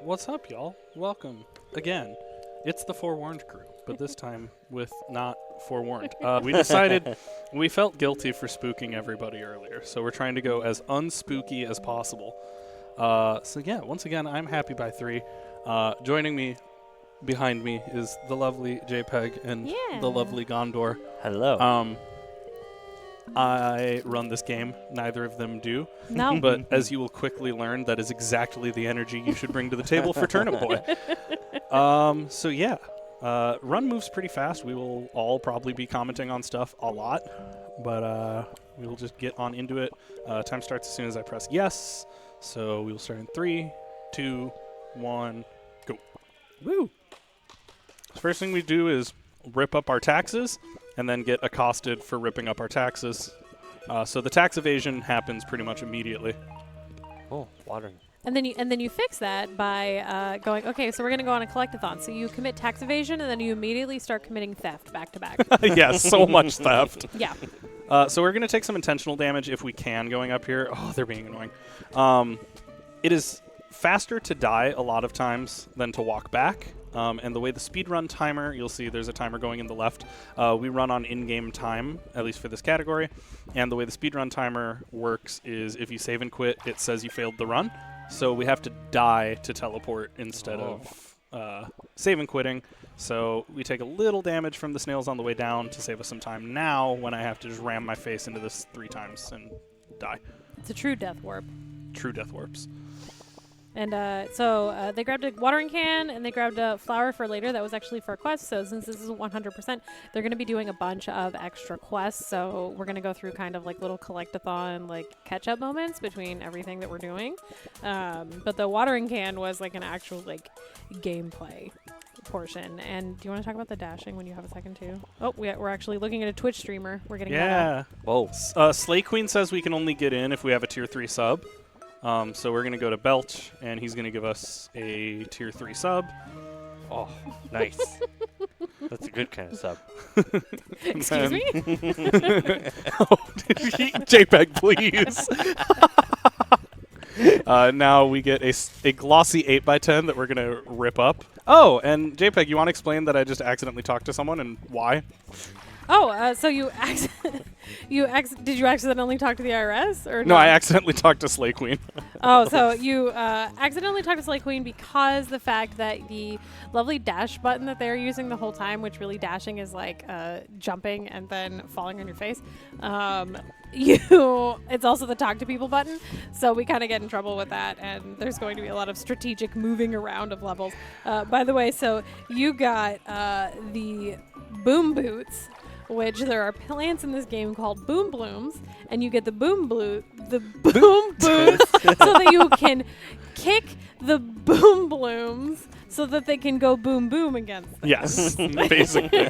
What's up, y'all? Welcome again. It's the Forewarned crew, but this time with not Forewarned. We felt guilty for spooking everybody earlier, so we're trying to go as unspooky as possible. So yeah, once again, I'm happybythree. Joining me behind me is the lovely JPEG and the lovely Gondor. Hello. I run this game. Neither of them do. No. But as you will quickly learn, that is exactly the energy you should bring to the table for Turnip Boy. So yeah, run moves pretty fast. We will all probably be commenting on stuff a lot, but we will just get on into it. Time starts as soon as I press yes. So we will start in 3, 2, 1, go. Woo! First thing we do is rip up our taxes and then get accosted for ripping up our taxes. So the tax evasion happens pretty much immediately. Oh, watering. And then you fix that by going, okay, so we're going to go on a collectathon. So you commit tax evasion, and then you immediately start committing theft back to back. Yes, so much theft. Yeah. So we're going to take some intentional damage if we can going up here. Oh, they're being annoying. It is faster to die a lot of times than to walk back. And the way the speedrun timer, you'll see there's a timer going in the left. We run on in-game time, at least for this category. And the way the speedrun timer works is if you save and quit, it says you failed the run. So we have to die to teleport instead of save and quitting. So we take a little damage from the snails on the way down to save us some time now when I have to just ram my face into this 3 times and die. It's a true death warp. True death warps. And so they grabbed a watering can, and they grabbed a flower for later. That was actually for a quest. So since this is 100%, they're going to be doing a bunch of extra quests. So we're going to go through kind of like little collectathon, like catch-up moments between everything that we're doing. But the watering can was like an actual like gameplay portion. And do you want to talk about the dashing when you have a second too? Oh, we're actually looking at a Twitch streamer. We're getting yeah. Whoa. Slay Queen says we can only get in if we have a tier 3 sub. So we're going to go to Belch, and he's going to give us a tier 3 sub. Oh, nice. That's a good kind of sub. Excuse me? JPEG, please. Now we get a glossy 8x10 that we're going to rip up. Oh, and JPEG, you want to explain that I just accidentally talked to someone and why? Oh, so did you accidentally talk to the IRS or no? I accidentally talked to Slay Queen. Oh, so you accidentally talked to Slay Queen because the fact that the lovely dash button that they're using the whole time, which really dashing is like jumping and then falling on your face. It's also the talk to people button, so we kind of get in trouble with that, and there's going to be a lot of strategic moving around of levels. By the way, so you got the boom boots, which there are plants in this game called boom blooms, and you get the boom boots so that you can kick the boom blooms so that they can go boom boom against them. Yes, basically.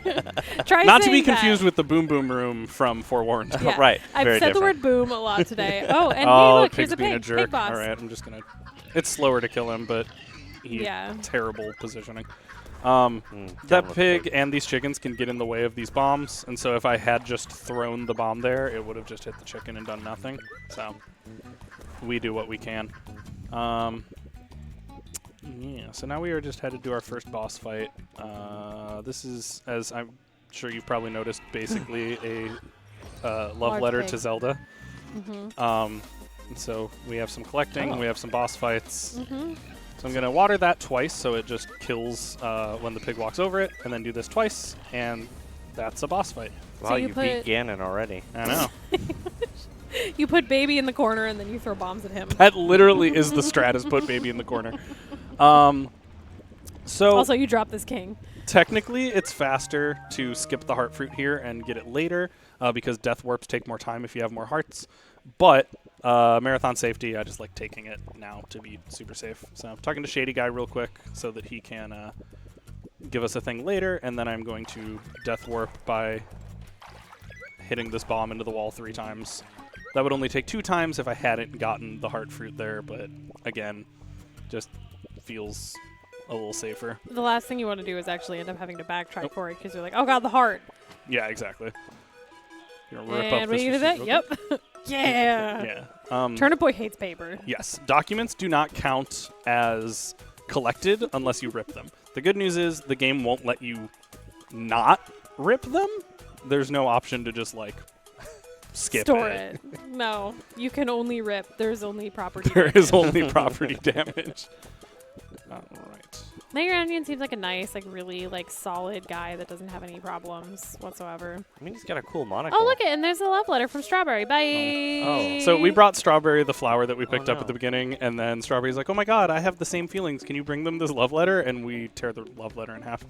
Try Not to be saying that. confused with the boom boom room from Forewarned. Yeah. Right. I've very said different. the word boom a lot today. Oh, and hey, look, here's Pig's a being pig. a jerk. Pig boss. All right, I'm just gonna. It's slower to kill him, but terrible positioning. That pig and these chickens can get in the way of these bombs, and so if I had just thrown the bomb there, it would have just hit the chicken and done nothing. So we do what we can. Yeah, so now we are just headed to our first boss fight. This is, as I'm sure you've probably noticed, basically a love Large letter pig. to Zelda. Mm-hmm. And so we have some collecting, we have some boss fights. Mm-hmm. So I'm going to water that twice so it just kills when the pig walks over it, and then do this twice, and that's a boss fight. Wow, So you you beat Ganon already. I know. You put baby in the corner and then you throw bombs at him. That literally is the strat, is put baby in the corner. So Also, you drop this king. technically, it's faster to skip the heart fruit here and get it later because death warps take more time if you have more hearts. But marathon safety, I just like taking it now to be super safe. So I'm talking to Shady Guy real quick so that he can give us a thing later, and then I'm going to death warp by hitting this bomb into the wall 3 times. That would only take 2 times if I hadn't gotten the heart fruit there, but again, just feels a little safer. The last thing you want to do is actually end up having to backtrack for it because you're like, oh god, the heart. Yeah, exactly. You're gonna rip And up when this you do that, receipt yep. real Yeah. quick? Yeah. Turnip Boy hates paper. Yes. Documents do not count as collected unless you rip them. The good news is the game won't let you not rip them. There's no option to just like skip Store it. No, you can only rip. There's only property. There is only property damage. All right. Mayor Onion seems like a nice, like really like solid guy that doesn't have any problems whatsoever. I mean, he's got a cool monocle. Oh, look it, and there's a love letter from Strawberry. Bye. Oh. So we brought Strawberry the flower that we picked up no. at the beginning, and then Strawberry's like, "Oh my God, I have the same feelings. Can you bring them this love letter?" And we tear the love letter in half.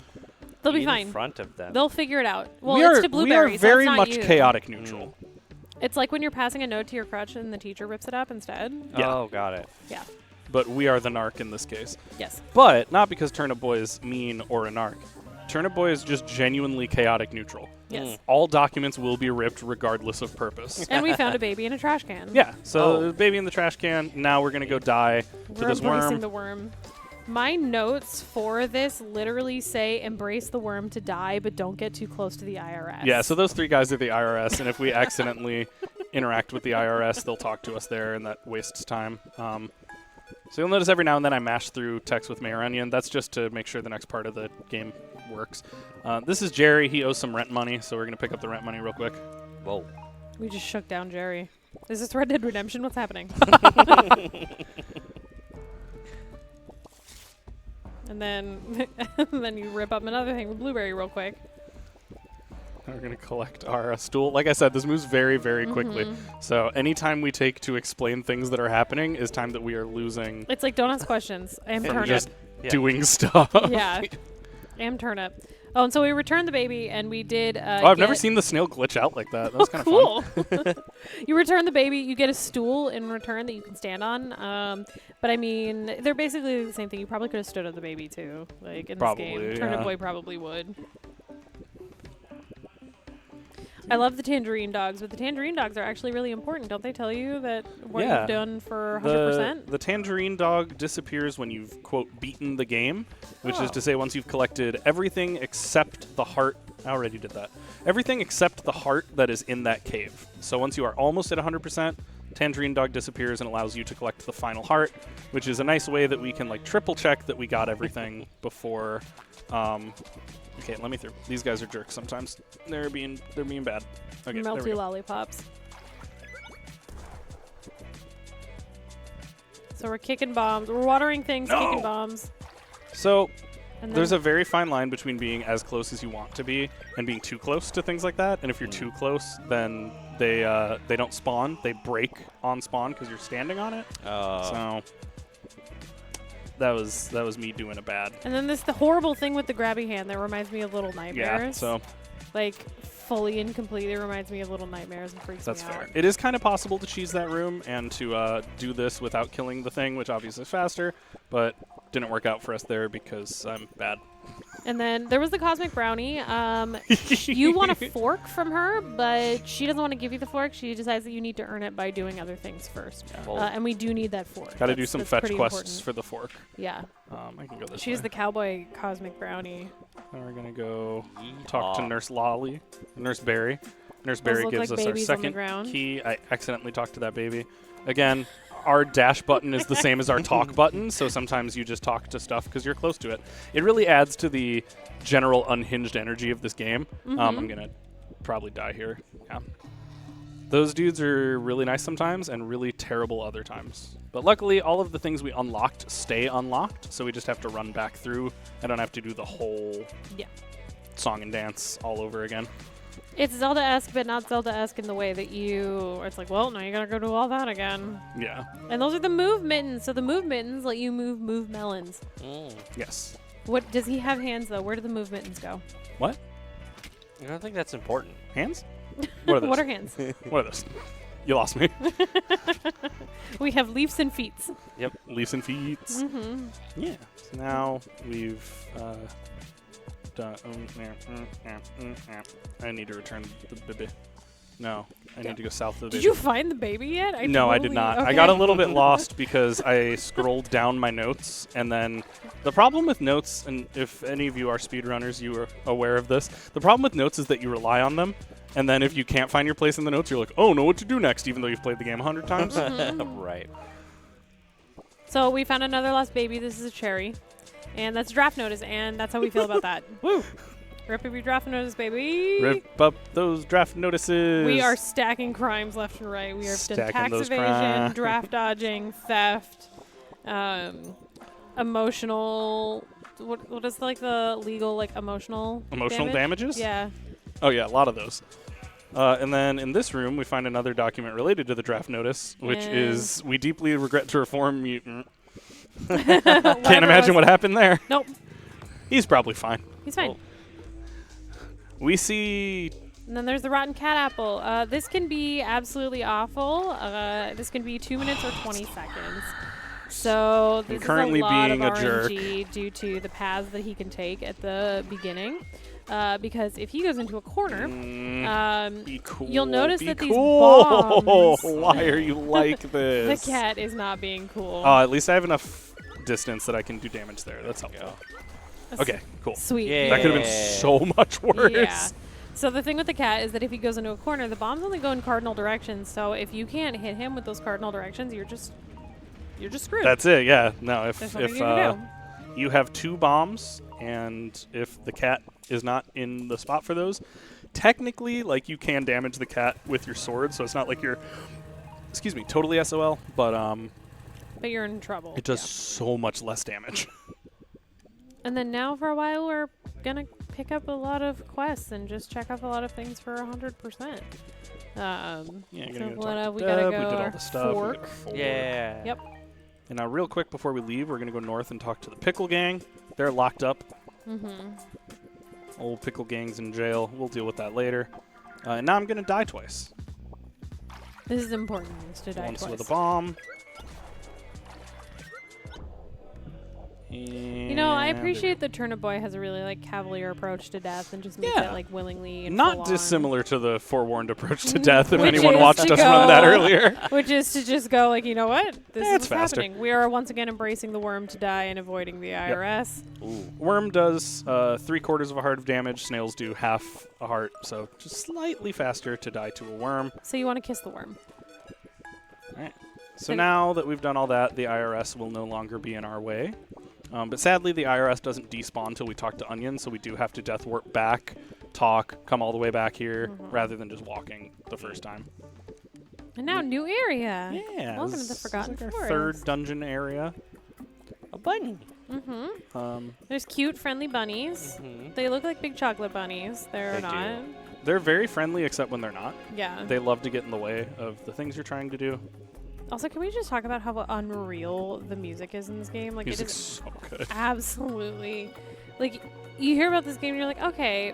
They'll be in fine. front of them. They'll figure it out. Well, we it's are to Blueberry. we are very so it's not much you. chaotic neutral. It's like when you're passing a note to your crutch and the teacher rips it up instead. Yeah. Oh, got it. Yeah. But we are the narc in this case. Yes. But not because Turnip Boy is mean or a narc. Turnip Boy is just genuinely chaotic neutral. Yes. All documents will be ripped regardless of purpose. And we found a baby in a trash can. Yeah, so Oh. baby in the trash can. Now we're going to go die to We're this embracing worm. the worm. My notes for this literally say embrace the worm to die, but don't get too close to the IRS. Yeah, so those three guys are the IRS, and if we accidentally interact with the IRS, they'll talk to us there, and that wastes time. So you'll notice every now and then I mash through text with Mayor Onion. That's just to make sure the next part of the game works. This is Jerry. He owes some rent money, so we're going to pick up the rent money real quick. Whoa. We just shook down Jerry. Is this Red Dead Redemption? What's happening? And then, then you rip up another thing with Blueberry real quick. We're going to collect our stool. Like I said, this moves very, very quickly. Mm-hmm. So any time we take to explain things that are happening is time that we are losing It's like don't ask questions. I am and Turnip. just Yeah. doing stuff. Yeah. I am Turnip. Oh, and so we returned the baby, and we did. I've never seen the snail glitch out like that. That was kind of cool. fun. You return the baby. You get a stool in return that you can stand on. But I mean, they're basically the same thing. You probably could have stood on the baby too, like in Probably, this game. Turnip yeah. Boy probably would. I love the tangerine dogs, but the tangerine dogs are actually really important. Don't they tell you that what Yeah. you've done for 100%? The tangerine dog disappears when you've, quote, beaten the game, which is to say once you've collected everything except the heart. I already did that. Everything except the heart that is in that cave. So once you are almost at 100%, tangerine dog disappears and allows you to collect the final heart, which is a nice way that we can like triple check that we got everything before. Okay, let me through. These guys are jerks sometimes. They're being bad. Okay, there we Melty go. lollipops. So we're kicking bombs. We're watering things, No! kicking bombs. So And there's then a very fine line between being as close as you want to be and being too close to things like that. And if you're too close, then they don't spawn. They break on spawn because you're standing on it. So that was me doing a bad. And then the horrible thing with the grabby hand that reminds me of Little Yeah. Nightmares. So Like, fully and completely reminds me of Little Nightmares and freaks that's me out. fair. It is kind of possible to cheese that room and to do this without killing the thing, which obviously is faster, but didn't work out for us there because I'm bad. And then there was the Cosmic Brownie. You want a fork from her, but she doesn't want to give you the fork. She decides that you need to earn it by doing other things first. Well, And we do need that fork. Got to do That's- some that's fetch pretty quests important. for the fork. Yeah. I can go this She's way. the cowboy Cosmic Brownie. And we're gonna go talk to Yeehaw. Nurse Berry. Nurse Those Berry look gives like us our babies on the second ground. key. I accidentally talked to that baby. Again, our dash button is the same as our talk button, so sometimes you just talk to stuff because you're close to it. It really adds to the general unhinged energy of this game. I'm gonna probably die here. Yeah. Those dudes are really nice sometimes and really terrible other times. But luckily, all of the things we unlocked stay unlocked, so we just have to run back through. I don't have to do the whole song and dance all over again. It's Zelda-esque, but not Zelda-esque in the way that it's like, well, now you gotta go do all that again. Yeah. And those are the move mittens. So the move mittens let you move melons. Yes. What does he have hands though? Where do the move mittens go? What? I don't think that's important. Hands? What are those? What are hands? What are those? You lost me. We have leaves and feet. Yep. Leaves and feet. Mm-hmm. Yeah. So now we've done. I need to return the baby. No, I need to go south of the Did baby. you find the baby yet? I did not. Okay. I got a little bit lost because I scrolled down my notes, and then the problem with notes, and if any of you are speedrunners, you are aware of this. The problem with notes is that you rely on them, and then if you can't find your place in the notes, you're like, oh, know what to do next, even though you've played the game 100 times. Right. So we found another lost baby. This is a cherry. And that's a draft notice, and that's how we feel about that. Woo! Rip up your draft notice, baby. Rip up those draft notices. We are stacking crimes left and right. We have done Stacking tax those evasion, draft dodging, theft, emotional. What is like the legal like emotional damages? Yeah. Oh yeah, a lot of those. And then in this room, we find another document related to the draft notice, which is we deeply regret to inform mutant. Can't imagine what happened there. Nope. He's probably fine. He's fine. Oh. We see. And then there's the rotten cat apple. This can be absolutely awful. This can be 2 minutes or 20 seconds. So this currently is a lot being of a jerk. RNG due to the paths that he can take at the beginning. Because if he goes into a corner, be cool. you'll notice be that these cool. bombs. Why are you like this? The cat is not being cool. At least I have enough distance that I can do damage there. That's helpful. Okay, cool. Sweet. Yeah. That could have been so much worse. Yeah. So the thing with the cat is that if he goes into a corner, the bombs only go in cardinal directions. So if you can't hit him with those cardinal directions, you're just screwed. That's it. Yeah. No. There's nothing If you can do. you have 2 bombs, and if the cat is not in the spot for those, technically, like, you can damage the cat with your sword. So it's not like you're, totally SOL. But you're in trouble. it does so much less damage. And then now for a while we're gonna pick up a lot of quests and just check off a lot of things for 100%. Yeah, So we we gotta go did all the stuff. fork. Yeah. Yep. And now, real quick before we leave, we're gonna go north and talk to the Pickle Gang. They're locked up. Mm-hmm. Old Pickle Gang's in jail. We'll deal with that later. And now I'm gonna die twice. This is important. Is to die Once twice. with a bomb. You know, I appreciate that Turnip Boy has a really like cavalier approach to death and just makes it like willingly. And not full dissimilar to the forewarned approach to death. If Which anyone is watched to us run that go- earlier. Which is to just go like, you know what? This is it's what's faster. happening. We are once again embracing the worm to die and avoiding the IRS. Worm does 3/4 of a heart of damage. Snails do half a heart, so just slightly faster to die to a worm. So you want to kiss the worm. All right. So now that we've done all that, the IRS will no longer be in our way. But sadly, the IRS doesn't despawn until we talk to Onion, so we do have to death warp back, talk, come all the way back here, rather than just walking the first time. And now new area. Yeah. Welcome to the this Forgotten is like our Forest. third dungeon area. A bunny. Mm-hmm. There's cute, friendly bunnies. They look like big chocolate bunnies. They're They not. do. They're very friendly, except when they're not. Yeah. They love to get in the way of the things you're trying to do. Also, can we just talk about how unreal the music is in this game? Like, it Music's is so good. absolutely. Like, you hear about this game and you're like, okay,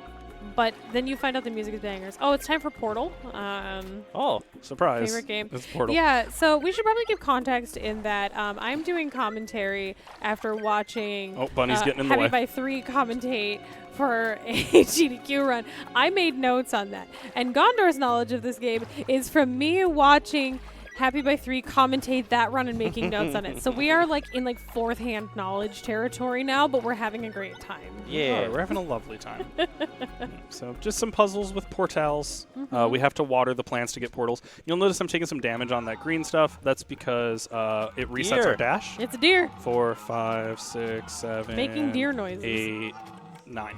but then you find out the music is bangers. Oh, it's time for Portal. Oh, surprise. Favorite game. It's Portal. Yeah, so we should probably give context in that I'm doing commentary after watching Oh, Bunny's getting in the way. happybythree commentate for a GDQ run. I made notes on that. And Gondor's knowledge of this game is from me watching happybythree commentate that run and making notes on it. So we are like in like fourth hand knowledge territory now, but we're having a great time. Yeah. Oh, we're having a lovely time. So just some puzzles with portals. We have to water the plants to get portals. You'll notice I'm taking some damage on that green stuff. That's because it resets our dash. It's a deer. 4, 5, 6, 7, Making deer noises. 8, 9.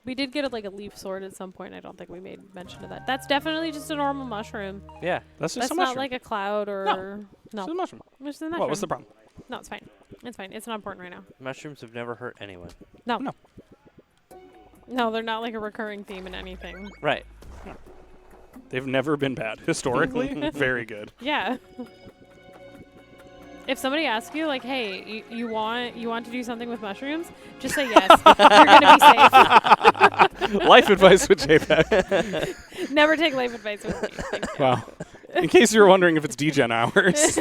We did get like a leaf sword at some point. I don't think we made mention of that. That's definitely just a normal mushroom. Yeah. That's just That's a not mushroom. like a cloud or It's just a mushroom. It's a mushroom. What was the problem? No, it's fine. It's fine. It's not important right now. Mushrooms have never hurt anyone. No. No. No, they're not like a recurring theme in anything. Right. They've never been bad. Historically, very good. Yeah. If somebody asks you, like, hey, you want to do something with mushrooms, just say yes. You're going to be safe. Life advice with JPEG. Never take life advice with me. Thank you. Wow. In case you were wondering if it's degen hours.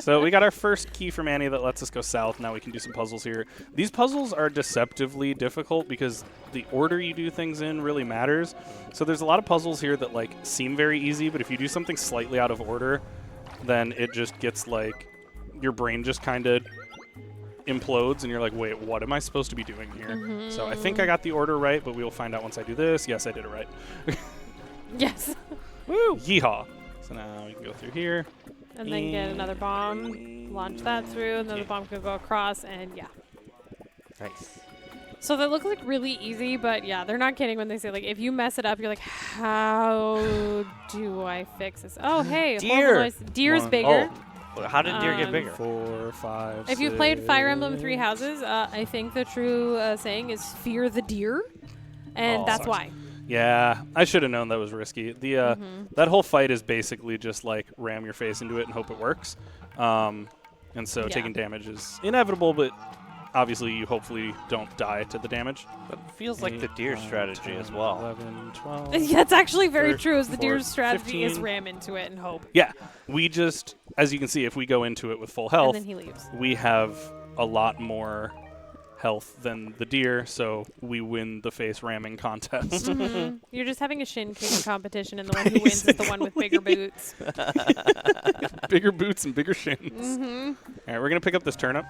So we got our first key from Annie that lets us go south. Now we can do some puzzles here. These puzzles are deceptively difficult because the order you do things in really matters. So there's a lot of puzzles here that like seem very easy, but if you do something slightly out of order, then it just gets like your brain just kind of implodes and you're like, wait, what am I supposed to be doing here? So I think I got the order right, but we will find out once I do this. Yes, I did it right. Yes. Woo! Yeehaw. So now we can go through here. and then get another bomb, launch that through, and then the bomb can go across, and yeah. Nice. So that looks like really easy, but yeah, they're not kidding when they say like if you mess it up, you're like, how do I fix this? Oh, hey, Deer. Deer's One. bigger. Oh, how did deer get bigger? 4, 5. If you played Fire Emblem Three Houses, I think the true saying is fear the deer, and Oh, that's sucks. why. Yeah, I should have known that was risky. The that whole fight is basically just like ram your face into it and hope it works. And so Yeah. taking damage is inevitable, but obviously you hopefully don't die to the damage. But it feels like the deer 9, strategy 10, as well. 11, 12. Yeah, it's actually very 13, true. Is the 14, deer's strategy is 15. ram into it and hope, Yeah, we just, as you can see, if we go into it with full health, and then he leaves. we have a lot more health than the deer, so we win the face ramming contest. Mhm. You're just having a shin kicking competition, and the one who wins is the one with bigger boots. Bigger boots and bigger shins. Hmm. All right, we're going to pick up this turnip.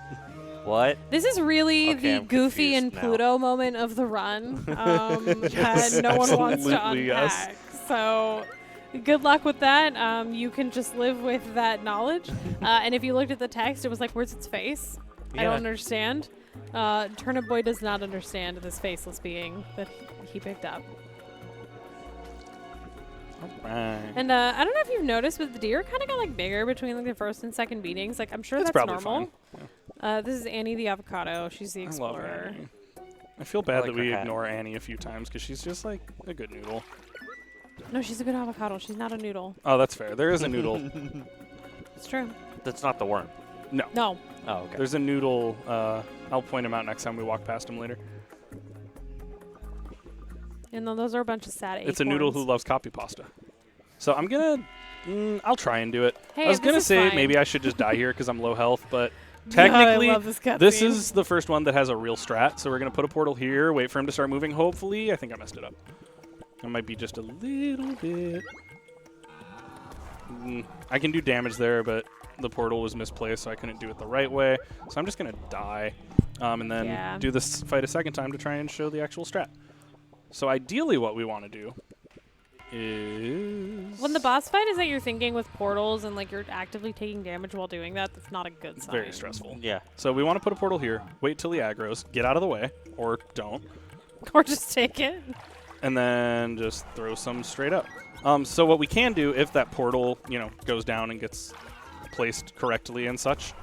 What? This is really Okay, the I'm Goofy confused and now. Pluto moment of the run Yes, that no one wants to absolutely, yes. unpack. So good luck with that. You can just live with that knowledge. And if you looked at the text, it was like, where's its face? I don't understand. Turnip Boy does not understand this faceless being that he picked up. All right. And I don't know if you've noticed, but the deer kind of got like bigger between like the first and second beatings. Like I'm sure That's that's probably normal. fine. This is Annie the avocado. She's the I love explorer. Annie. I feel bad like that we her hat. ignore Annie a few times because she's just like a good noodle. No, she's a good avocado. She's not a noodle. Oh, that's fair. There is a noodle. It's true. That's not the worm. No. Oh, okay. There's a noodle. I'll point him out next time we walk past him later. And then those are a bunch of sad acorns. It's a noodle who loves copy pasta. So I'm gonna. I'll try and do it. Hey, I was this gonna is say fine. maybe I should just die here because I'm low health, but God, technically I love this cutscene. this is the first one that has a real strat. So we're gonna put a portal here, wait for him to start moving. Hopefully, I think I messed it up. It might be just a little bit. I can do damage there, but the portal was misplaced, so I couldn't do it the right way. So I'm just gonna die, and then do this fight a second time to try and show the actual strat. So ideally, what we want to do is When the boss fight is that you're thinking with portals and like you're actively taking damage while doing that, that's not a good sign. very stressful. Yeah. So we want to put a portal here, wait till he aggroes, get out of the way, or don't, Or just take it. and then just throw some straight up. So what we can do if that portal, goes down and gets placed correctly and such.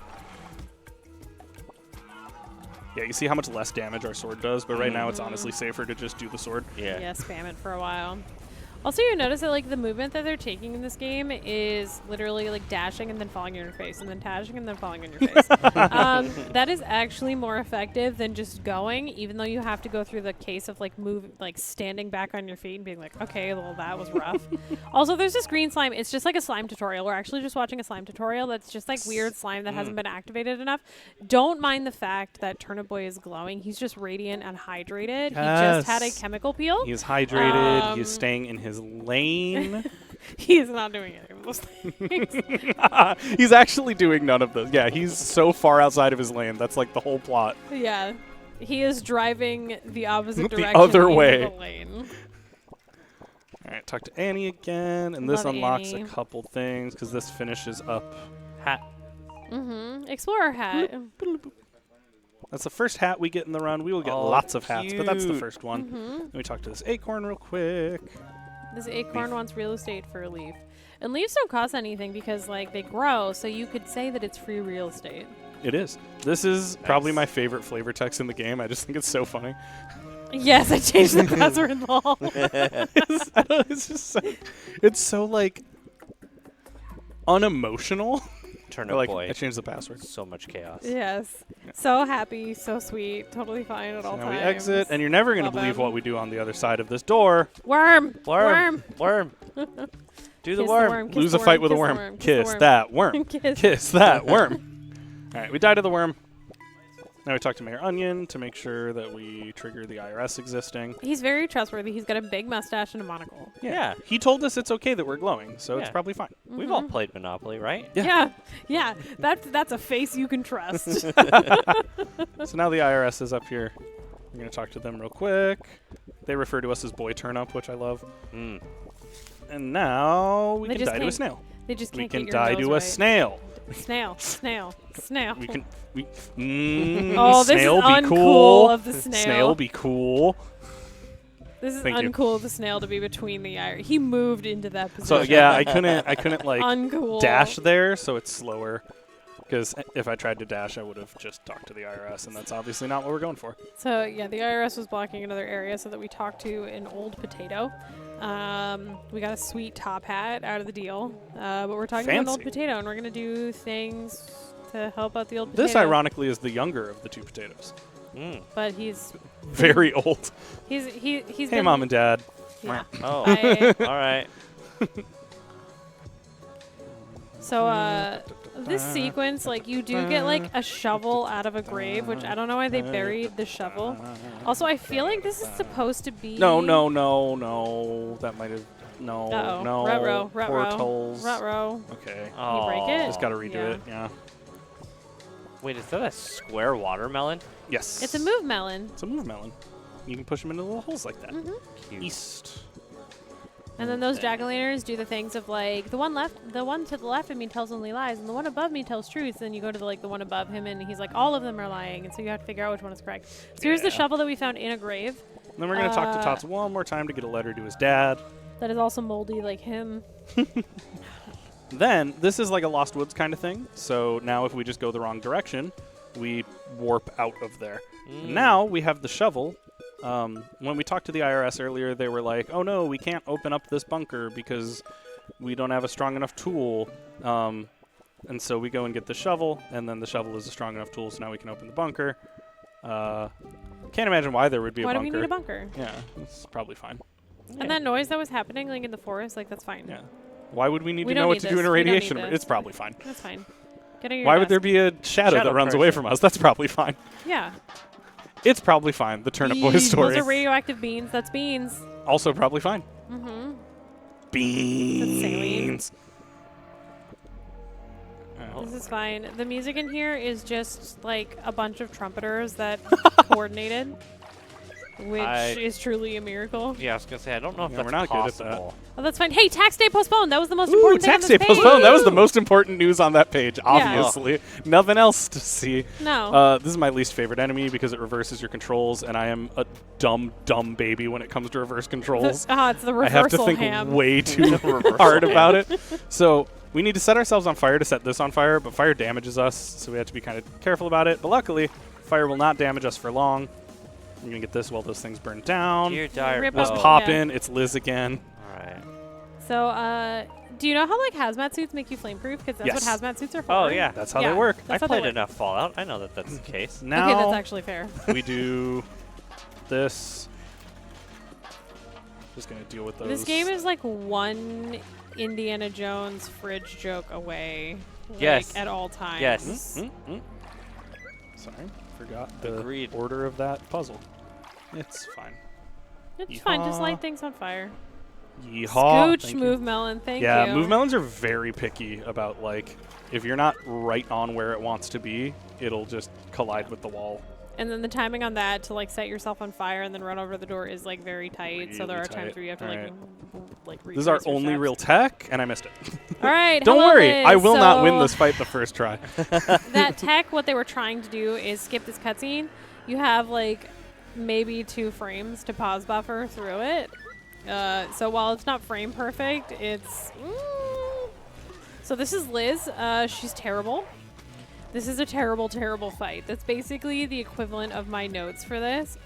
Yeah, you see how much less damage our sword does, but right now it's honestly safer to just do the sword. Yeah. Yeah, spam it for a while. Also, you notice that like the movement that they're taking in this game is literally like dashing and then falling on your face, and then dashing and then falling on your face. That is actually more effective than just going, even though you have to go through the case of like standing back on your feet and being like, okay, well that was rough. Also, there's this green slime. It's just like a slime tutorial. We're actually just watching a slime tutorial that's just like weird slime that hasn't been activated enough. Don't mind the fact that Turnip Boy is glowing. He's just radiant and hydrated. He just had a Yes. chemical peel. He is hydrated, he is staying in his lane. He is not doing any of those things. He's actually doing none of those. Yeah, he's so far outside of his lane. That's like the whole plot. Yeah. He is driving the opposite The direction. other into way. the lane. All right, talk to Annie again, and this Love unlocks Annie. a couple things because this finishes up. Hat. Mm-hmm. Explorer hat. That's the first hat we get in the run. We will get Oh, lots of hats, but that's the cute. first one. Mm-hmm. Let me talk to this acorn real quick. This acorn wants real estate for a leaf. And leaves don't cost anything because like they grow, so you could say that it's free real estate. It is. This is probably Nice. my favorite flavor text in the game. I just think it's so funny. Yes, I changed the password lol. It's just so, it's so like unemotional. Turnip Like Boy. I changed the password. So much chaos. Yes. So happy, so sweet, totally fine at all Now times. we exit, and you're never going to Love believe him. what we do on the other side of this door. Worm! Worm. Worm. Do the Kiss worm. kiss Lose the a fight worm, with a kiss the worm. worm, Kiss the that worm. Kiss. Kiss that worm. All right, we die to the worm. Now we talk to Mayor Onion to make sure that we trigger the IRS existing. He's very trustworthy. He's got a big mustache and a monocle. Yeah. He told us it's okay that we're glowing, so it's Yeah. probably fine. We've all played Monopoly, right? Yeah. Yeah. That's a face you can trust. So now the IRS is up here. We're going to talk to them real quick. They refer to us as Boy Turnip, which I love. Mm. And now we They can just die to a came- snail. They just We can't can get your die nose to a right. snail. Snail. We can. Oh, this snail is be uncool cool. of the snail. Snail be cool. This is Thank you. uncool of the snail to be between the iris. He moved into that position. So yeah, I couldn't like uncool. dash there, so it's slower. Because if I tried to dash, I would have just talked to the IRS, and that's obviously not what we're going for. So yeah, the IRS was blocking another area so that we talked to an old potato. We got a sweet top hat out of the deal, but we're talking to an old Fancy. potato, and we're gonna do things to help out the old potato. This, ironically, is the younger of the two potatoes. But he's Very old. he's Hey, been, Mom and Dad. Yeah. Oh, Bye. all right. So this sequence, like, you do get like a shovel out of a grave, which I don't know why they buried the shovel. Also, I feel like this is supposed to be No. That might have. No. Uh-oh. No. Ruh-roh. Portals. Ruh-roh. Okay. Can you break it? Just gotta redo Yeah. it. Yeah. Wait, is that a square watermelon? Yes. It's a move melon. It's a move melon. You can push them into little holes like that. Cute. East. And then those jack-o'-lanterns do the things of like the one to the left of me tells only lies, and the one above me tells truths. And you go to the one above him, and he's like, all of them are lying, and so you have to figure out which one is correct. So here's the Yeah. shovel that we found in a grave. Then we're gonna talk to Tots one more time to get a letter to his dad. That is also moldy like him. Then this is like a Lost Woods kind of thing. So now if we just go the wrong direction, we warp out of there. And now we have the shovel. When we talked to the IRS earlier, they were like, "Oh no, we can't open up this bunker because we don't have a strong enough tool." And so we go and get the shovel, and then the shovel is a strong enough tool, so now we can open the bunker. Can't imagine why there would be Why a do bunker. we need a bunker? Yeah, it's probably fine. And that noise that was happening like in the forest, like that's fine. Yeah. Why would we need We to don't know what need to do in this. a We don't need radiation? this. It's probably fine. That's fine. Get on your Why would there desk. be a shadow that Shadow runs away person. from us? That's probably fine. Yeah. It's probably fine. The Turnip Boys story. Those are radioactive beans. That's beans. Also probably fine. Mm-hmm. Beans. This is fine. The music in here is just like a bunch of trumpeters that coordinated, which is truly a miracle. Yeah, I was gonna say I don't know if Yeah, that's we're not good at that. possible. Oh, that's fine. Hey, tax day postponed. That was the most Ooh, important thing tax on day this page. postponed. That was the most important news on that page, obviously. Nothing else to see. No. This is my least favorite enemy because it reverses your controls, and I am a dumb baby when it comes to reverse controls. It's the reversal I have to think ham. way too hard about it. So we need to set ourselves on fire to set this on fire, but fire damages us, so we have to be kind of careful about it. But luckily, fire will not damage us for long. I'm going to get this while those things burn down. Dear dire Rip Let's up. bow. pop Yeah. in. It's Liz again. All right. So, do you know how like hazmat suits make you flameproof? Because that's Yes. what hazmat suits are for. Oh yeah, That's how Yeah. they work. That's I how they played work. enough Fallout. I know that that's the case. Now Okay, that's actually fair. we do this. Just going to deal with those. This game is like one Indiana Jones fridge joke away. Like, Yes. at all times. Yes. Sorry, forgot the Agreed. order of that puzzle. It's fine. It's fine. Just Yeehaw. light things on fire. Yeehaw. Scooch, Thank you. move melon. Thank you. Yeah, move melons are very picky about, like, if you're not right on where it wants to be, it'll just collide with the wall. And then the timing on that to like set yourself on fire and then run over the door is like very tight. So there Really are times tight. where you have to Alright. like This is our retrace your only steps. real tech, and I missed it. All right. Don't hello, worry, Liz. I will not win So this fight the first try. That tech, what they were trying to do is skip this cutscene. You have like maybe 2 frames to pause buffer through it. So while it's not frame perfect, it's. So this is Liz. She's terrible. This is a terrible, terrible fight. That's basically the equivalent of my notes for this.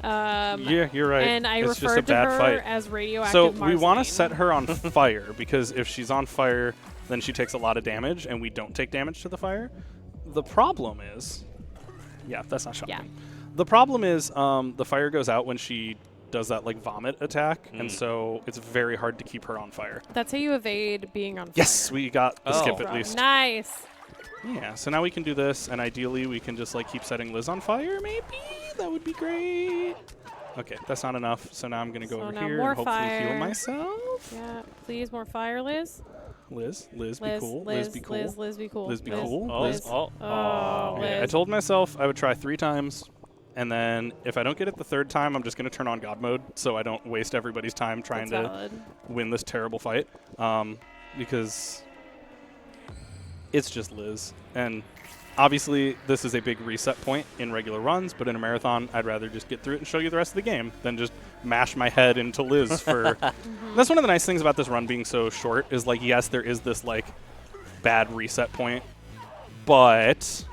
Yeah, you're right. And I it's just a referred to bad her fight. as radioactive So we want to Marceline. set her on fire, because if she's on fire, then she takes a lot of damage, and we don't take damage to the fire. The problem is... Yeah, that's not shocking. Yeah. The problem is the fire goes out when she does that like vomit attack, and so it's very hard to keep her on fire. That's how you evade being on fire. Yes, we got the Oh. skip at least. Nice. Yeah, so now we can do this, and ideally we can just like keep setting Liz on fire, maybe? That would be great. Okay, that's not enough, so now I'm going to go So over now here more and hopefully heal fire. myself. Yeah, please more fire, Liz. Liz, be Liz, cool. Liz, Liz, be cool. Liz, be cool. Liz, be cool. Oh, Liz. oh, Oh, Okay, I Liz. told myself I would try 3 times, and then if I don't get it the 3rd time, I'm just going to turn on God mode so I don't waste everybody's time trying That's to valid. win this terrible fight. Because it's just Liz. And obviously, this is a big reset point in regular runs, but in a marathon, I'd rather just get through it and show you the rest of the game than just mash my head into Liz for... That's one of the nice things about this run being so short is, like, yes, there is this, like, bad reset point, but...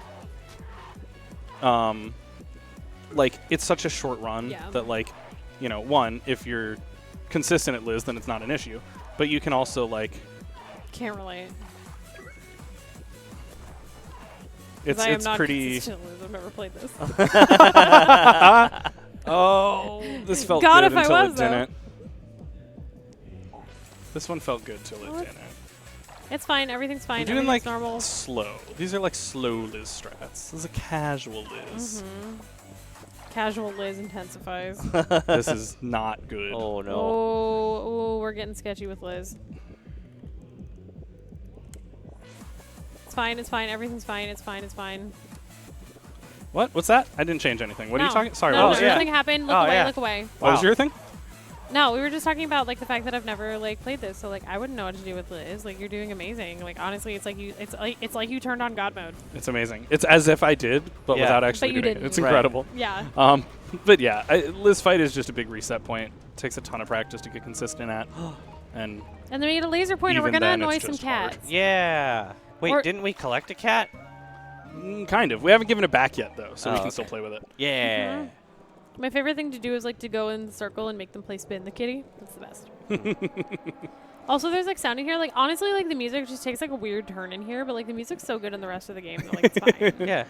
like, it's such a short run that, like, you know, one, if you're consistent at Liz, then it's not an issue. But you can also, like... Can't relate. It's pretty... I've never played this. Oh, this felt God, good if I until was, it didn't. This one felt good till it didn't. It's fine. Everything's fine. I'm doing like normal. slow. These are like slow Liz strats. This is a casual Liz. Casual Liz intensifies. This is not good. Oh no. Oh, we're getting sketchy with Liz. It's fine. It's fine. Everything's fine. It's fine. It's fine. What? What's that? I didn't change anything. What are you talking? Sorry. No, What was your nothing happened. Look away. Look away. What was your thing? No, we were just talking about like the fact that I've never like played this, so like I wouldn't know what to do with Liz. Like you're doing amazing. Like honestly, it's like you turned on God mode. It's amazing. It's as if I did, but without actually but you doing didn't. it. It's incredible. Yeah. But yeah, Liz fight is just a big reset point. It takes a ton of practice to get consistent at, and then we get a laser pointer. We're even gonna then, annoy it's some just hard. cats. Yeah. Wait, didn't we collect a cat? Kind of. We haven't given it back yet though, so we can still play with it. Yeah. My favorite thing to do is like to go in the circle and make them play spin the kitty. That's the best. Also, there's like sound in here. Like honestly, like the music just takes like a weird turn in here, but like the music's so good in the rest of the game that like it's fine. Yeah.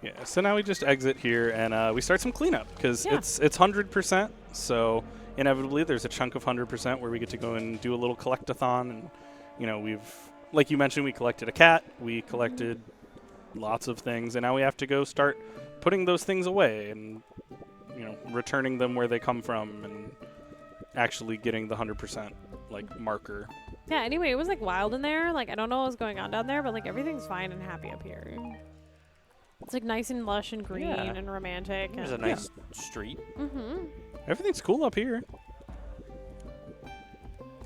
Yeah. So now we just exit here and we start some cleanup because it's 100%. So inevitably, there's a chunk of 100% where we get to go and do a little collectathon, and you know we've like you mentioned, we collected a cat, we collected lots of things, and now we have to go start putting those things away and you know returning them where they come from and actually getting the 100% like marker. Yeah, anyway, it was like wild in there. Like I don't know what was going on down there, but like everything's fine and happy up here. It's like nice and lush and green and romantic. There's and a nice street. Everything's cool up here.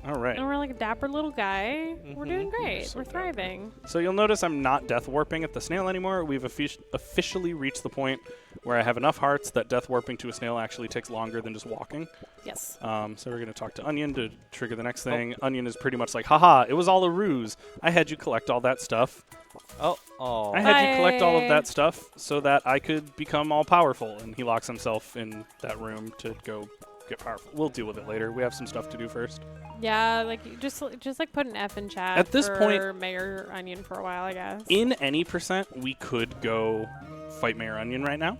All right. And we're like a dapper little guy. We're doing great. We're thriving. So you'll notice I'm not death warping at the snail anymore. We've officially reached the point where I have enough hearts that death warping to a snail actually takes longer than just walking. Yes. So we're going to talk to Onion to trigger the next thing. Onion is pretty much like, haha, it was all a ruse. I had you collect all that stuff. Oh. I had you collect all of that stuff so that I could become all powerful. And he locks himself in that room to go get powerful. We'll deal with it later. We have some stuff to do first. Yeah, like just like put an F in chat at this for point, Mayor Onion for a while, I guess. In any percent, we could go fight Mayor Onion right now.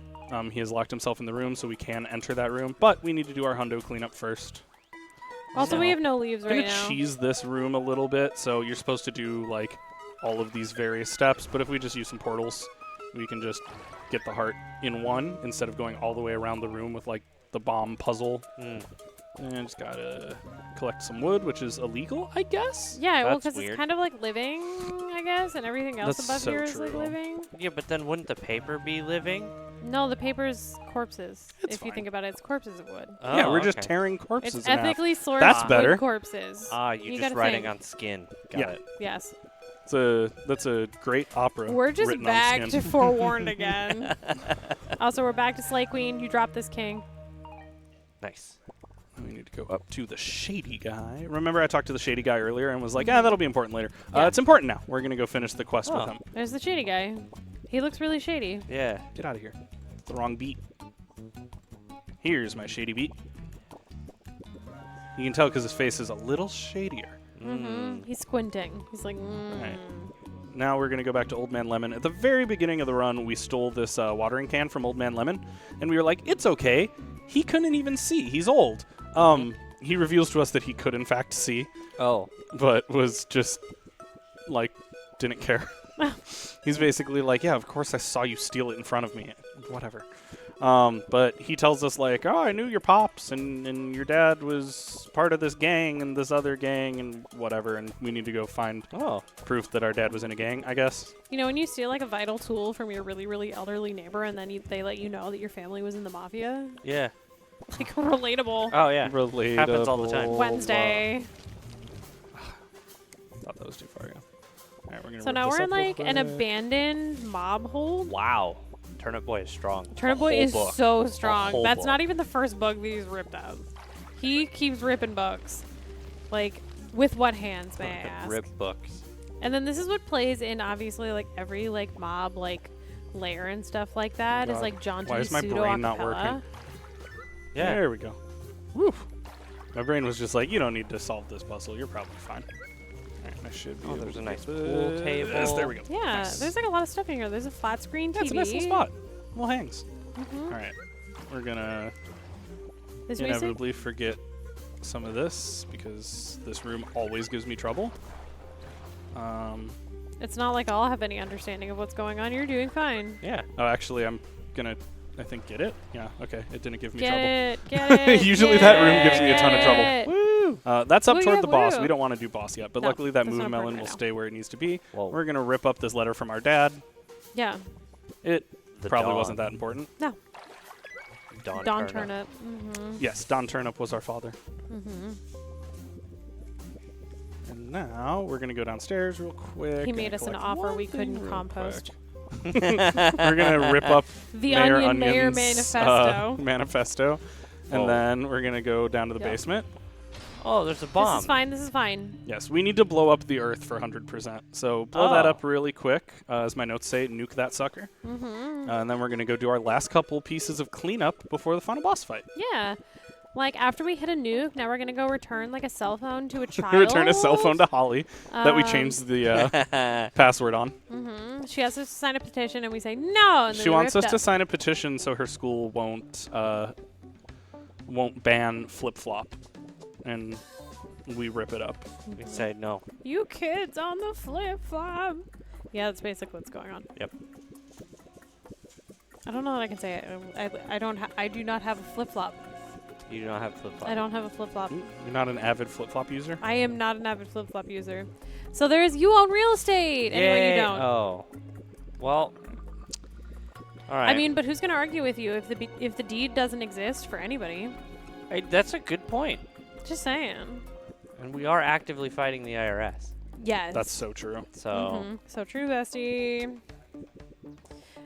He has locked himself in the room, so we can enter that room. But we need to do our hundo cleanup first. Also, so we have no leaves right now. I'm going to cheese this room a little bit. So you're supposed to do like all of these various steps. But if we just use some portals, we can just get the heart in one instead of going all the way around the room with like the bomb puzzle. And just gotta collect some wood, which is illegal, I guess. Yeah, well, because it's kind of like living, I guess, and everything else That's above so here is true. like living. Yeah, but then wouldn't the paper be living? No, the paper's corpses. It's if you fine. think about it, it's corpses of wood. Oh, Yeah, we're just tearing corpses It's in half. ethically sourced That's better. wood corpses. You're You just gotta writing think. on skin. Got it. Yes. That's a great opera. We're just written back on to skin. Forewarned again. Also, we're back to Slay Queen. You dropped this king. Nice. We need to go up to the shady guy. Remember I talked to the shady guy earlier and was like, that'll be important later. It's important now. We're going to go finish the quest with him. There's the shady guy. He looks really shady. Yeah. Get out of here. It's the wrong beat. Here's my shady beat. You can tell because his face is a little shadier. He's squinting. He's like, Right. Now we're going to go back to Old Man Lemon. At the very beginning of the run, we stole this watering can from Old Man Lemon, and we were like, it's okay. He couldn't even see. He's old. He reveals to us that he could, in fact, see. Oh. But was just, like, didn't care. He's basically like, yeah, of course I saw you steal it in front of me. Whatever. But he tells us, like, oh, I knew your pops, and your dad was part of this gang and this other gang and whatever, and we need to go find proof that our dad was in a gang, I guess. You know, when you steal, like, a vital tool from your really, really elderly neighbor and then they let you know that your family was in the mafia? Yeah. Like, relatable. Oh, yeah. Relatable. Happens all the time. Wednesday. Thought that was too far, yeah. All right, we're gonna So rip now this we're up in real like an quick. abandoned mob hold. Wow. Turnip Boy is strong. Turnip A Boy whole is book. so A strong. whole That's book. not even the first bug that he's ripped out. He keeps ripping bugs. Like, with what hands, may I ask? Rip books. And then this is what plays in, obviously, like, every, like, mob, like, lair and stuff like that. Is God. like, jaunty Why is my pseudo brain not acapella. working? Yeah. There we go. Woo. My brain was just like, you don't need to solve this puzzle. You're probably fine. All right, I should be Oh, able there's to a get nice pool this. table. There we go. Yeah, Nice. there's, like, a lot of stuff in here. There's a flat screen Yeah, TV. it's a nice little spot. Little hangs. Mhm. All right. We're going to Is music? inevitably forget some of this because this room always gives me trouble. It's not like I'll have any understanding of what's going on. You're doing fine. Yeah. Oh, actually, I'm going to, I think, get it. Yeah, okay. It didn't give me Get trouble. it, get it. Usually get that room gives me a ton of it. trouble. Woo! That's up Woo, toward yeah, the boss. woo. We don't want to do boss yet, but No, luckily that that's moon not melon important will right now. stay where it needs to be. Whoa. We're going to rip up this letter from our dad. Yeah. It The probably Dawn. wasn't that important. No. Dawn Turnip. Mm-hmm. Yes, Don Turnip was our father. Mm-hmm. And now we're going to go downstairs real quick. He and made us an collect offer one we thing couldn't real compost. quick. We're going to rip up The Mayor Onion Mayor Onion's, Manifesto. manifesto. And Whoa. then we're going to go down to the Yep. basement. Oh, there's a This bomb. is fine. This is fine. Yes, we need to blow up the Earth for 100%. So blow that Oh. up really quick. As my notes say, nuke that sucker. Mm-hmm. And then we're going to go do our last couple pieces of cleanup before the final boss fight. Yeah. Like, after we hit a nuke, now we're going to go return, like, a cell phone to a child. Return a cell phone to Holly that we Um, changed the password on. Mm-hmm. She has us to sign a petition, and we say no. And then She we wants rip us it to up. sign a petition so her school won't ban flip-flop. And we rip it up. We say no. You kids on the flip flop. Yeah, that's basically what's going on. Yep. I don't know that I can say it. I do not have a flip flop. You do not have flip flop. I don't have a flip flop. You're not an avid flip-flop user? I am not an avid flip flop user. So there's you own real estate. Anyway, you don't. Oh. Well. All right. I mean, but who's going to argue with you if the deed doesn't exist for anybody? Hey, that's a good point. Just saying. And we are actively fighting the IRS. Yes. That's so true. So. Mhm. So true, bestie.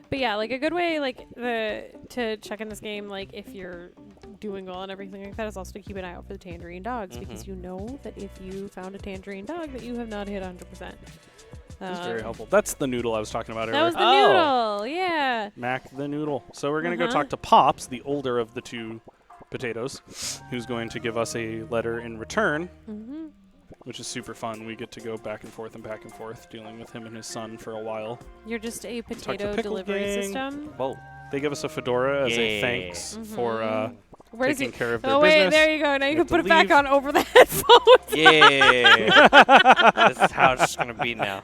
But yeah, like a good way, like to check in this game, like if you're doing well and everything like that, is also to keep an eye out for the tangerine dogs because you know that if you found a tangerine dog, that you have not hit 100%. That's very helpful. That's the noodle I was talking about That earlier. was the Oh. noodle, yeah. Mac the noodle. So we're going to go Uh-huh. talk to Pops, the older of the two potatoes, who's going to give us a letter in return, Mm-hmm. which is super fun. We get to go back and forth, dealing with him and his son for a while. You're just a to potato Pickle delivery Gang. system. Whoa. They give us a fedora as a Yeah. thanks for Where does taking he? care of their Oh wait, business. there you go. Now you have can to put it back leave. on over the headphones. Yeah. This is how it's going to be now.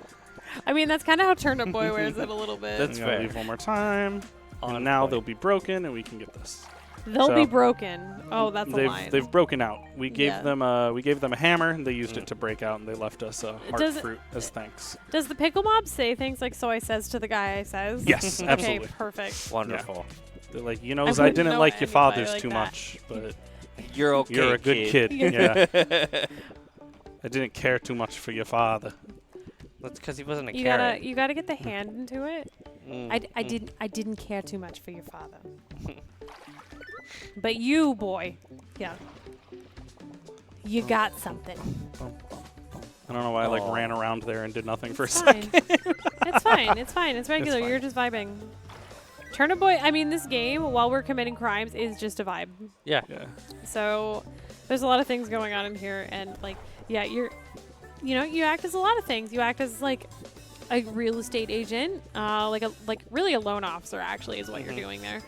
I mean, that's kind of how Turnip Boy wears it a little bit. That's I'm gonna fair. leave one more time. On And now point. they'll be broken, and we can get this. They'll so- be broken. Oh, that's a They've line. they've broken out. We gave Yeah. them a hammer, and they used it to break out, and they left us a heart Does it- fruit as thanks. Does the pickle mob say things like "so I says to the guy I says"? Yes, Okay, absolutely. perfect. Wonderful. They're like, I I wouldn't didn't know like your anybody fathers like too that. much, but You're okay. you're a good kid. Yeah. Yeah, I didn't care too much for your father. That's because he wasn't a You carrot. gotta get the hand into it. Mm, I didn't care too much for your father. But you, boy, yeah, you got something. I don't know why I Aw. ran around there and did nothing for a It's second. fine. It's fine. It's fine. It's regular. fine. You're just vibing. Turnip Boy. I mean, this game, while we're committing crimes, is just a vibe. Yeah. Yeah. So there's a lot of things going on in here, and like, yeah, you act as a lot of things. You act as like a real estate agent, like really a loan officer. Actually, is what you're doing there.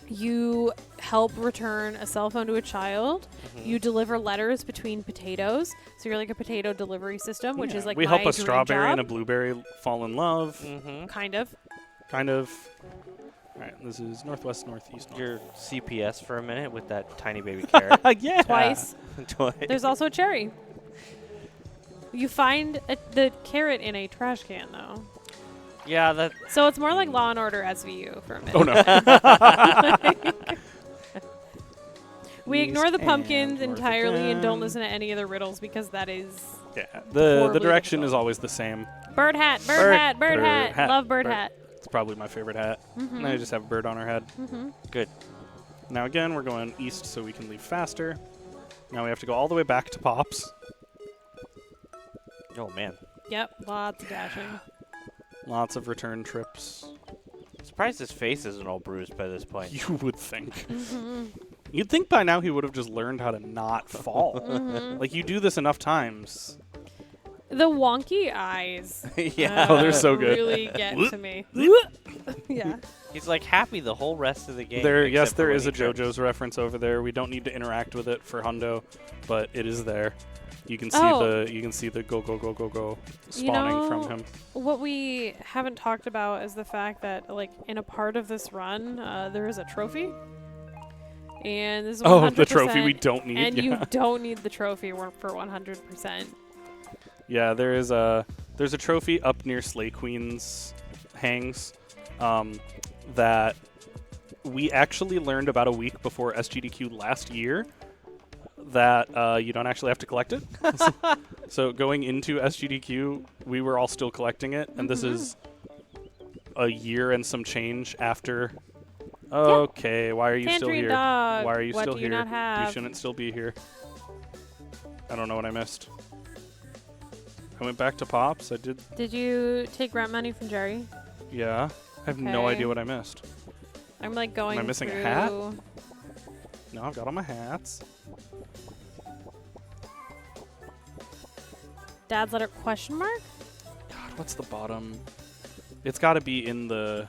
You help return a cell phone to a child. You deliver letters between potatoes. So you're like a potato delivery system, which Yeah. is like we my help a dream strawberry and a job. blueberry fall in love. Mm-hmm. Kind of. Kind of. All right, this is northwest, northeast. Your CPS for a minute with that tiny baby carrot. Yeah. Twice. Twice. There's also a cherry. You find the carrot in a trash can, though. Yeah, that. So it's more like Law and Order SVU for a minute. Oh no. We ignore the east pumpkins and north entirely and don't again. listen to any of the riddles because that is Yeah, the horribly direction is difficult. always the same. bird hat, bird, Bird- hat, bird, bird hat. hat, Love bird bird. hat. It's probably my favorite hat. And I just have a bird on our head. Good. Now again, we're going east so we can leave faster. Now we have to go all the way back to Pops. Oh, man. Yep, lots of dashing. Lots of return trips. Surprised his face isn't all bruised by this point. You would think. You'd think by now he would have just learned how to not fall. Like, you do this enough times. The wonky eyes. Yeah. Oh, they're so good. Really get to me. Yeah. He's like happy the whole rest of the game. There, yes, except for there when is he a trips. JoJo's reference over there. We don't need to interact with it for Hundo, but it is there. You can see the go spawning from him. What we haven't talked about is the fact that, like, in a part of this run, there is a trophy. And this is 100%. Oh, the trophy we don't need. And yeah. you don't need the trophy for 100%. Yeah, there's a trophy up near Slay Queen's hangs that we actually learned about a week before SGDQ last year that you don't actually have to collect it. So going into SGDQ, we were all still collecting it, and this is a year and some change after. Okay, why are you still Tangerine here? dog. Why are you What still do you here? not have? You shouldn't still be here. I don't know what I missed. I went back to Pops. I did. Did you take rent money from Jerry? Yeah. I have no Okay. idea what I missed. I'm like going Am I missing a through. hat? No, I've got all my hats. Dad's letter question mark? God, what's the bottom? It's got to be in the.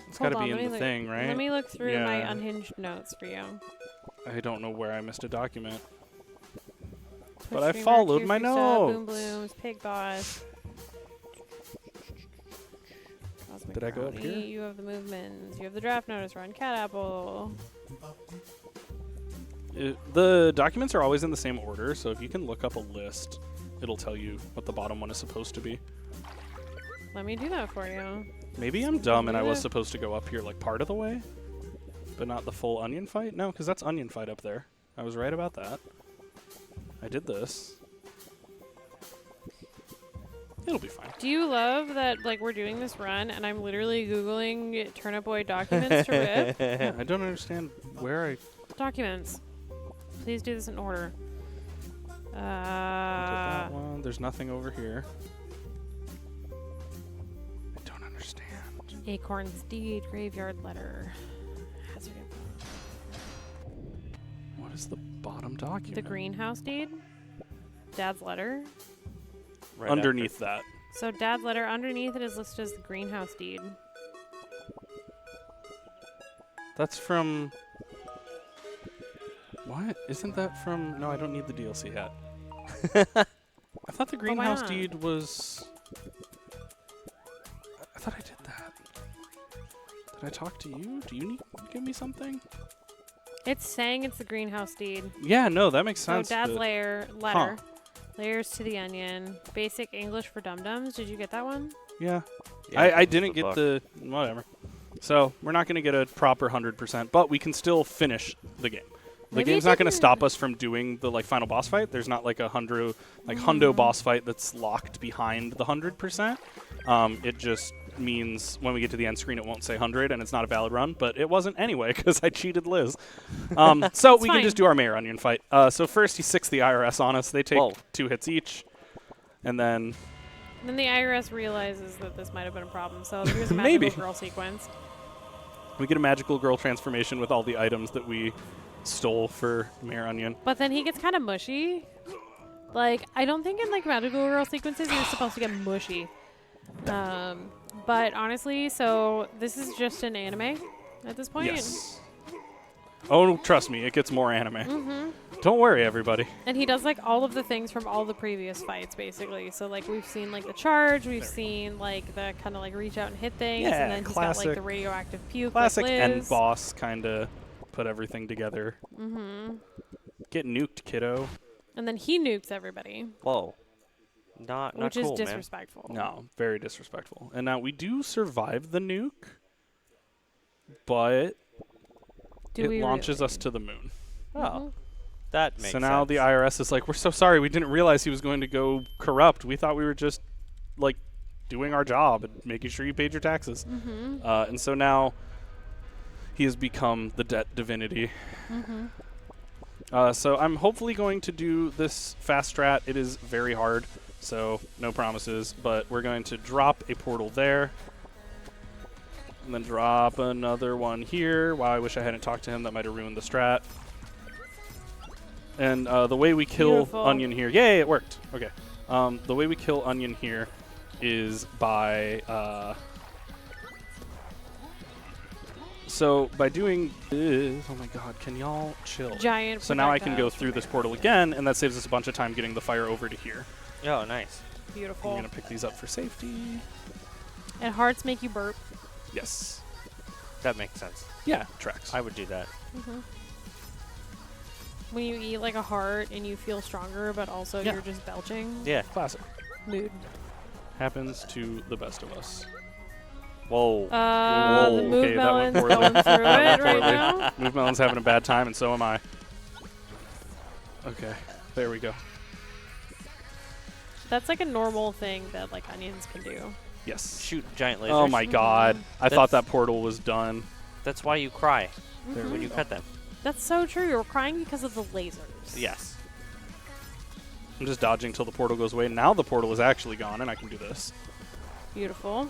It's got Hold to on, be let me in the look- thing, right? Let me look through my Yeah. unhinged notes for you. I don't know where I missed a document. Push But I Dreamer, followed Q my Free Sub, Boom notes. Blooms, Pig Boss. Cosmic Did I go up Brownie, here? You have the movements. You have the draft notice run. Cat Apple. The documents are always in the same order, so if you can look up a list, it'll tell you what the bottom one is supposed to be. Let me do that for you. Maybe I'm dumb and I was Yeah. supposed to go up here like part of the way, but not the full onion fight? No, because that's onion fight up there. I was right about that. I did this. It'll be fine. Do you love that, like, we're doing this run and I'm literally Googling Turnip Boy documents to rip? Yeah, I don't understand where I Documents. Please do this in order. did that one. There's nothing over here. I don't understand. Acorn's Deed, Graveyard Letter. Hazard info. What is the bottom document? The Greenhouse Deed. Dad's letter. Right Underneath that. So Dad's letter, underneath it is listed as the Greenhouse Deed. That's from... What? Isn't that from... No, I don't need the DLC hat. I thought the why greenhouse not? deed was... I thought I did that. Did I talk to you? Do you need to give me something? It's saying it's the Greenhouse Deed. Yeah, no, that makes So sense. Dad's but- letter. Layers to the Onion. Basic English for Dum-Dums. Did you get that one? Yeah. Yeah, I it's didn't the get book. the... Whatever. So, we're not going to get a proper 100%, but we can still finish the game. The Maybe it game's not going to didn't- stop us from doing the final boss fight. There's not like a hundo boss fight that's locked behind the 100%. It just means when we get to the end screen, it won't say 100, and it's not a valid run. But it wasn't anyway because I cheated Liz. So we can fine. just do our Mayor Onion fight. So first he sicks the IRS on us. They take Whoa. 2 hits each, and then Then the IRS realizes that this might have been a problem. So here's a Maybe. magical girl sequence. we get a magical girl transformation with all the items that we stole for Mayor Onion. But then he gets kind of mushy. Like, I don't think in like magical girl sequences you're supposed to get mushy. But honestly, so this is just an anime at this point. Yes. Oh, trust me, it gets more anime. Don't worry, everybody. And he does like all of the things from all the previous fights, basically. So like we've seen like the charge, we've seen like the kind of like reach out and hit things, Yeah, and then he's got like classic- the radioactive puke. Classic like end Liz. boss kind of put everything together. Get nuked, kiddo. And then he nukes everybody, Whoa. Not which cool, is disrespectful. No, very disrespectful. And now we do survive the nuke, but Do we it launches really? us to the moon. Oh, that makes So now sense. the IRS is like, we're so sorry, we didn't realize he was going to go corrupt. We thought we were just like doing our job and making sure you paid your taxes. And so now he has become the debt divinity. So I'm hopefully going to do this fast strat. It is very hard, so no promises, but we're going to drop a portal there. And then drop another one here. Wow, I wish I hadn't talked to him. That might have ruined the strat. And the way we kill Beautiful. Onion here... Yay, it worked. Okay. The way we kill Onion here is by... so by doing this... Oh my god, can y'all chill? Giant. So now I can go projectiles through from this there. portal again, and that saves us a bunch of time getting the fire over to here. Oh, nice. I'm Beautiful. going to pick these up for safety. And hearts make you burp. Yes. That makes sense. Yeah, tracks. I would do that. When you eat like a heart and you feel stronger, but also Yeah. you're just belching. Yeah. Classic. Mood. Happens to the best of us. Whoa. The Whoa, mood okay, that went melon's poorly. going through That it went right poorly. now. Move Melon's having a bad time, and so am I. Okay, there we go. That's like a normal thing that like onions can do. Yes. Shoot giant lasers. Oh my god. I thought That's- that portal was done. That's why you cry There when we you go. cut them. That's so true. You're crying because of the lasers. Yes. I'm just dodging till the portal goes away. Now the portal is actually gone, and I can do this. Beautiful.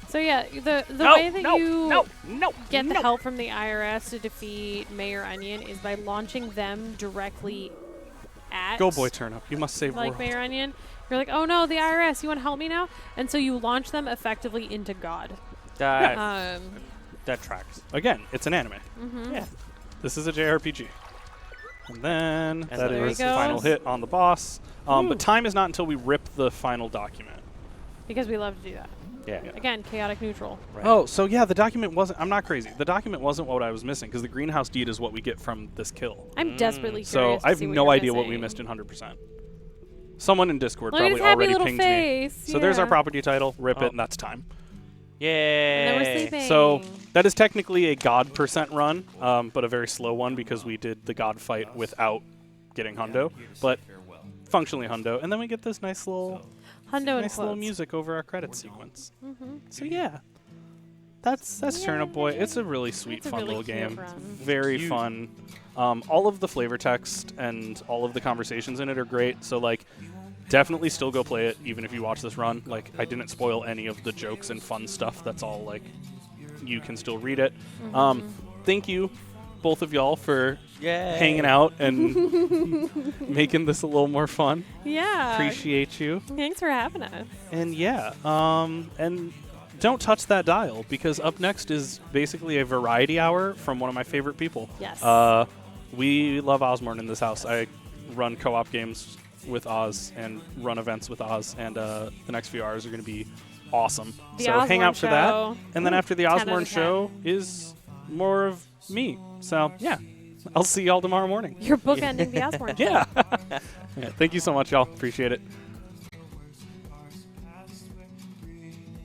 So yeah, the No, way that no, you no, get the help from the IRS to defeat Mayor Onion is by launching them directly at Go, boy Turnip. You must save like world. Mayor Onion. You're like, oh no, the IRS, you want to help me now? And so you launch them effectively into God. That tracks. Again, it's an anime. Yeah. This is a JRPG. And then that there he is goes. final hit on the boss. But time is not until we rip the final document. Because we love to do that. Yeah. Again, chaotic neutral. Right. Oh, so yeah, the document wasn't... I'm not crazy. The document wasn't what I was missing, because the greenhouse deed is what we get from this kill. I'm desperately So curious. I have to see no what idea you're what we missing. missed in 100%. Someone in Discord Look at probably his happy already little pinged me. face. So there's our yeah. property title. Rip Oh. it, and that's time. Yay. And then we're sleeping. So that is technically a God % run, but a very slow one because we did the God fight without getting hundo, but functionally hundo. And then we get this nice little Hundo and nice little quotes. music over our credit sequence. So yeah, that's Turnip Boy. It's a really sweet, It's a fun really little cute game. run. Very fun. All of the flavor text and all of the conversations in it are great. So like, definitely still go play it, even if you watch this run. Like, I didn't spoil any of the jokes and fun stuff. That's all like, you can still read it. Thank you, both of y'all, for Yay. hanging out and making this a little more fun. Yeah. Appreciate you. Thanks for having us. And yeah, and don't touch that dial, because up next is basically a variety hour from one of my favorite people. Yes. We love Osmorn in this house. I run co-op games with Oz and run events with Oz, and the next few hours are going to be awesome. The So hang Osborne out for that. show. And then after the 10 out Osmorn of 10. show is more of me. So yeah, I'll see y'all tomorrow morning. You're bookending the Osborne. Yeah. Yeah, thank you so much, y'all. Appreciate it.